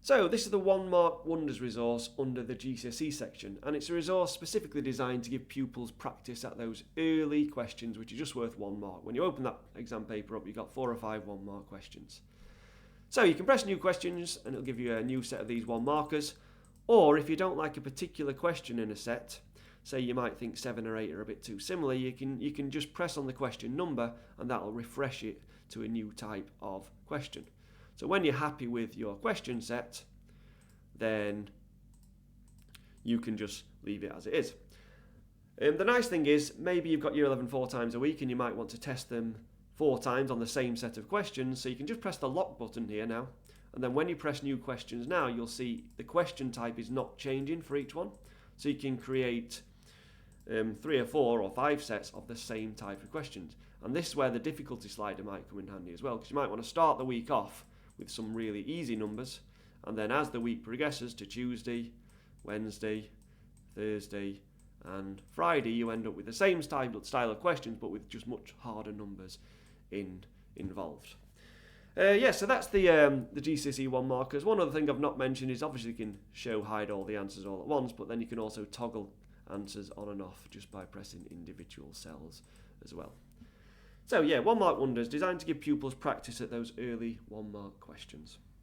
So this is the 1 Mark Wonders resource under the GCSE section, and it's a resource specifically designed to give pupils practice at those early questions which are just worth 1 mark. When you open that exam paper up, you've got 4 or 5 1 mark questions. So you can press new questions and it'll give you a new set of these 1 markers, or if you don't like a particular question in a set, say you might think 7 or 8 are a bit too similar, you can just press on the question number and that'll refresh it to a new type of question. So when you're happy with your question set, then you can just leave it as it is. The nice thing is, maybe you've got year 11 4 times a week and you might want to test them 4 times on the same set of questions, so you can just press the lock button here now, and then when you press new questions now, you'll see the question type is not changing for each one, so you can create 3 or 4 or 5 sets of the same type of questions. And this is where the difficulty slider might come in handy as well, because you might want to start the week off with some really easy numbers, and then as the week progresses to Tuesday, Wednesday, Thursday and Friday, you end up with the same style of questions but with just much harder numbers involved. So that's the GCSE 1 markers. One other thing I've not mentioned is obviously you can hide all the answers all at once, but then you can also toggle answers on and off just by pressing individual cells as well. So 1 Mark Wonders, designed to give pupils practice at those early 1 mark questions.